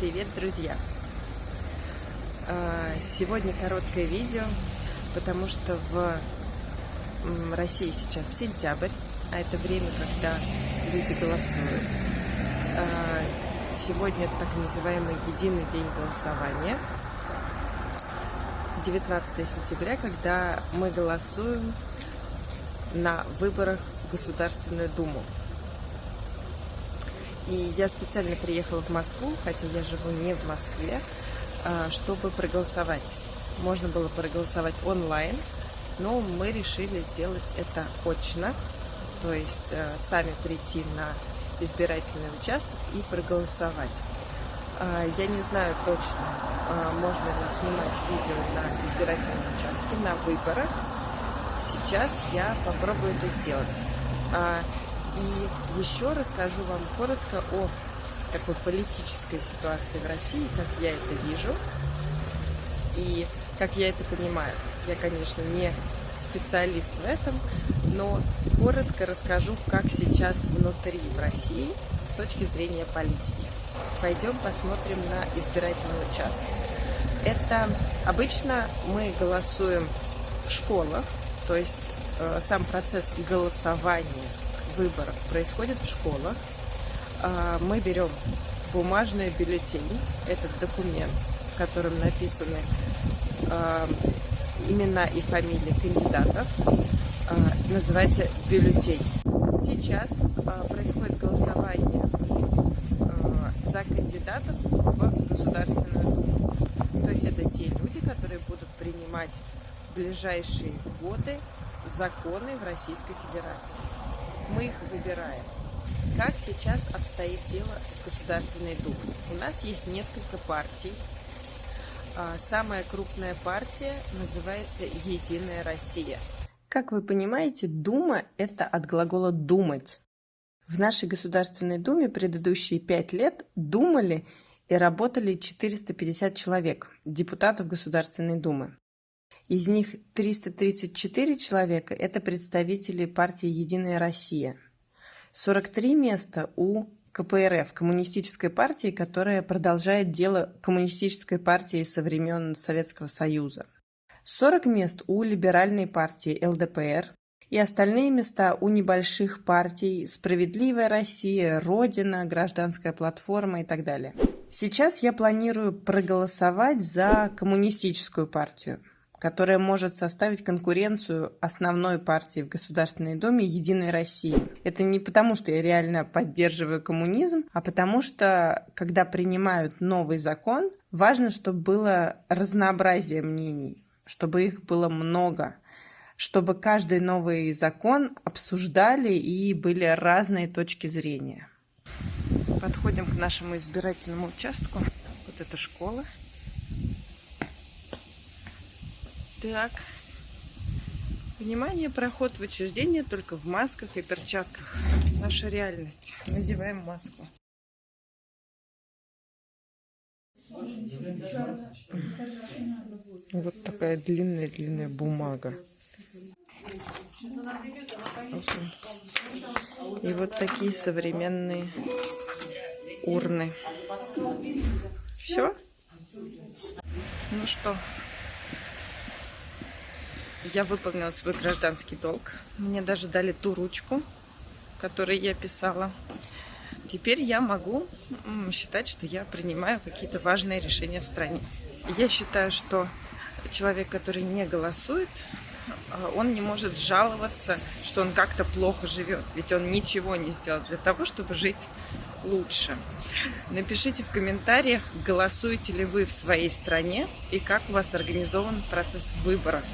Привет, друзья! Сегодня короткое видео, потому что в России сейчас сентябрь, а это время, когда люди голосуют. Сегодня так называемый единый день голосования, 19 сентября, когда мы голосуем на выборах в Государственную Думу. И я специально приехала в Москву, хотя я живу не в Москве, чтобы проголосовать. Можно было проголосовать онлайн, но мы решили сделать это очно, то есть сами прийти на избирательный участок и проголосовать. Я не знаю точно, можно ли снимать видео на избирательном участке, на выборах. Сейчас я попробую это сделать. И еще расскажу вам коротко о такой политической ситуации в России, как я это вижу и как я это понимаю. Я, конечно, не специалист в этом, но коротко расскажу, как сейчас внутри в России с точки зрения политики. Пойдем посмотрим на избирательный участок. Это обычно мы голосуем в школах, то есть сам процесс голосования выборов происходит в школах. Мы берем бумажный бюллетень, этот документ, в котором написаны имена и фамилии кандидатов, называется бюллетень. Сейчас происходит голосование за кандидатов в Государственную Думу. То есть это те люди, которые будут принимать в ближайшие годы законы в Российской Федерации. Мы их выбираем. Как сейчас обстоит дело с Государственной Думой? У нас есть несколько партий. Самая крупная партия называется «Единая Россия». Как вы понимаете, Дума – это от глагола «думать». В нашей Государственной Думе предыдущие 5 лет думали и работали 450 человек, депутатов Государственной Думы. Из них 334 человека – это представители партии «Единая Россия». 43 места у КПРФ, Коммунистической партии, которая продолжает дело Коммунистической партии со времен Советского Союза. 40 мест у Либеральной партии ЛДПР и остальные места у небольших партий «Справедливая Россия», «Родина», «Гражданская платформа» и так далее. Сейчас я планирую проголосовать за Коммунистическую партию, которая может составить конкуренцию основной партии в Государственной Думе «Единой России». Это не потому, что я реально поддерживаю коммунизм, а потому что, когда принимают новый закон, важно, чтобы было разнообразие мнений, чтобы их было много, чтобы каждый новый закон обсуждали и были разные точки зрения. Подходим к нашему избирательному участку. Вот это школа. Так, внимание, проход в учреждение только в масках и перчатках. Наша реальность. Надеваем маску. Вот такая длинная бумага. И вот такие современные урны. Все? Ну что? Я выполнила свой гражданский долг. Мне даже дали ту ручку, которой я писала. Теперь я могу считать, что я принимаю какие-то важные решения в стране. Я считаю, что человек, который не голосует, он не может жаловаться, что он как-то плохо живет. Ведь он ничего не сделал для того, чтобы жить лучше. Напишите в комментариях, голосуете ли вы в своей стране и как у вас организован процесс выборов.